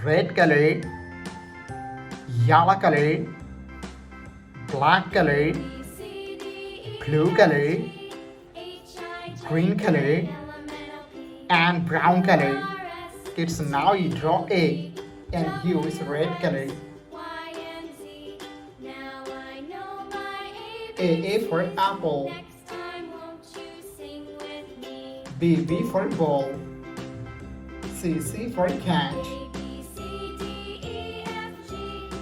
red color, yellow color, black color, blue color, green color, and brown color. Kids, now you draw A and use red color. A for apple, B for ball, C for cat,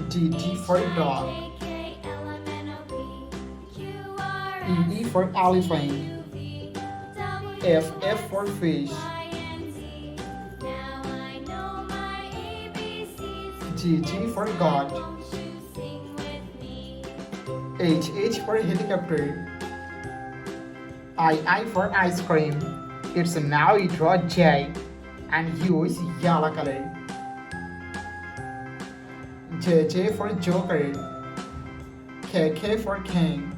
D for dog, E for elephant, F for fish, G for God, H for helicopter, I for ice cream. It's now you draw J and use yellow color. J for joker, K for king,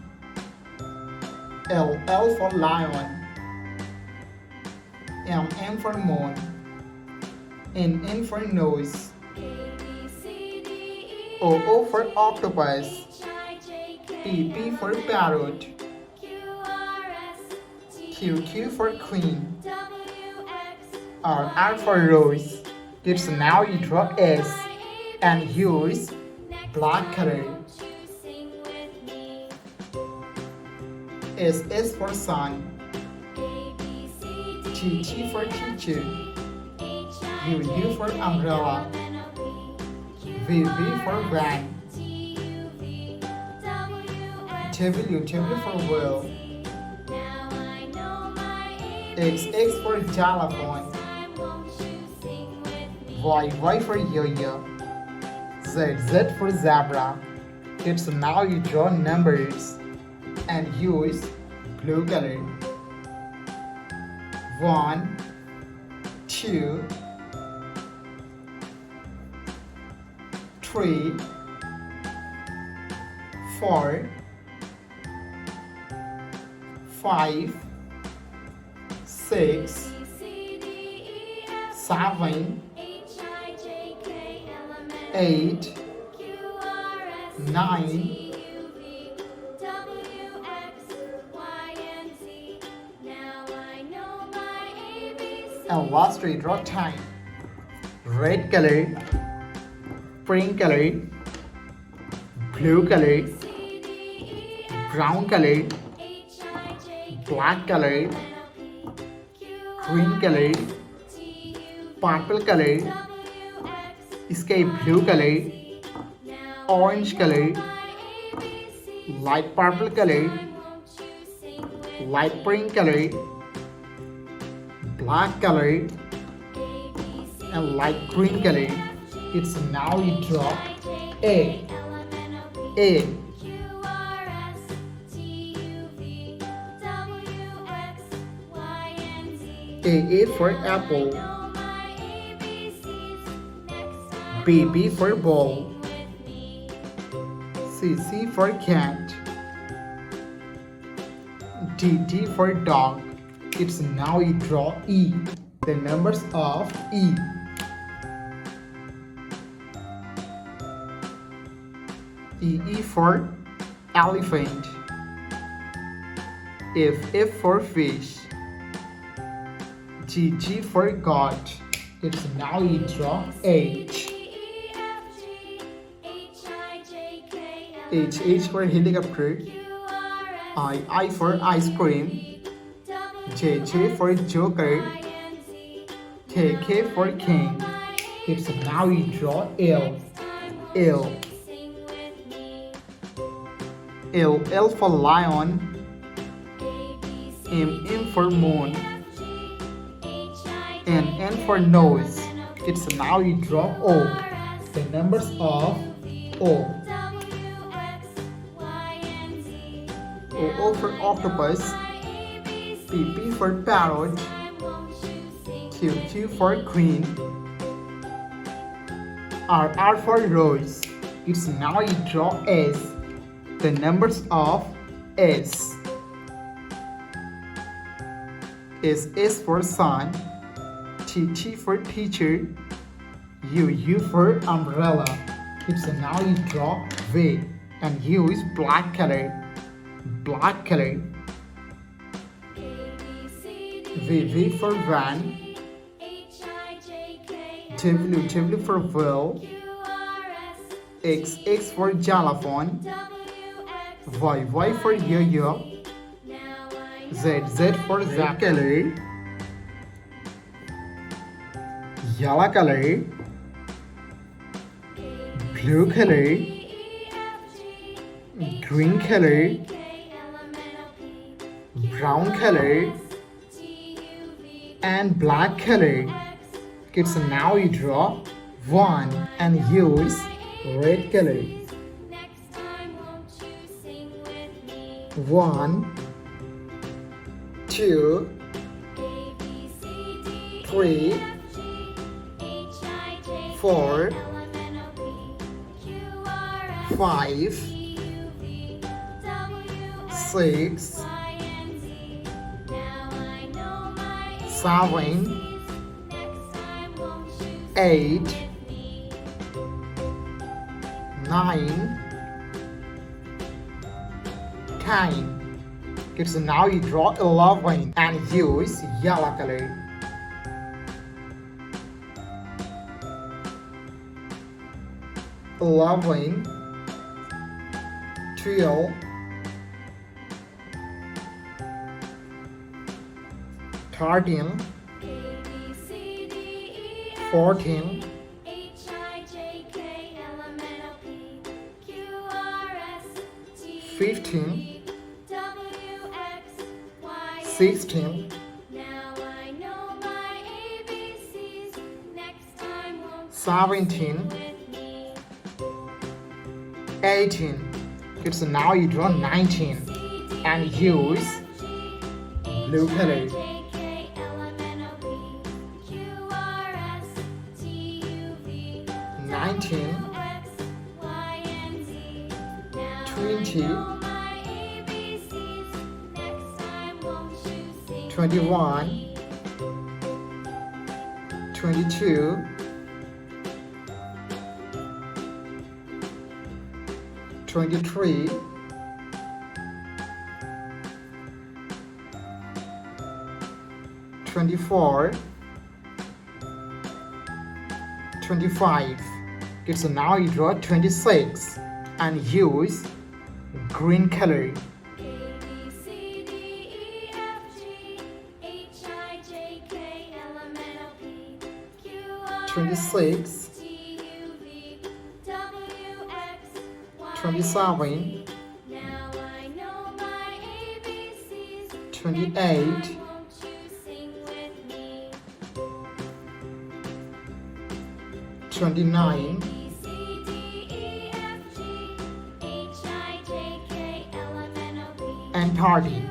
L for lion, M for moon, N for nose, O for octopus, P for parrot, Q for queen, R for rose. Kids, now you draw S and use black color. S for sun, T for teacher, U for umbrella, V for van, W for wheel, X for xylophone, Y for yo-yo, Z for zebra. Kids, now you draw numbers and use blue color. 1, 2, 3, 4, 5, 6, 7, 8, 9, and last we draw time. Red color, pink color, blue color, brown color, black color, green color, purple color, sky blue color, orange color, light purple color, light pink color, black color, and light green color. It's now you draw A. A for apple, B for ball, C for cat, D for dog. It's now you draw E, the numbers of E. E for elephant, F for fish, G for God. It's now you draw H. H for helicopter, I for ice cream, J for joker, K for king. It's now you draw L. L for lion, M for moon, and N for nose. It's now you draw O, the numbers of O. O for octopus, P for parrot, Q for queen, R for rose. It's now you draw S, the numbers of S. S for sun, T for teacher, U for umbrella. So now you draw V, and U is black color. Black color. V for van. W for wheel. X for xylophone. Y for yo-yo. Z for zap color. Yellow color. Blue color. Green color. Brown color. And black color. Okay, so now you draw 1 and use red color. 1, 2, 3, 4, 5, 6, 7, 8, 9, 10. Okay, so now you draw 11 and use yellow color. 11, 12, 13, 14, 15, 16, 17, 18. Okay, so now you draw 19 and use blue color. 19, 20, 21, 22, 23, 24, 25. Okay, so now you draw 26 and use green color. 26, 27, 28, 29, and 30.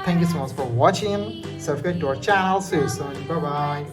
Thank you so much for watching. Subscribe to our channel. See you soon. Bye bye.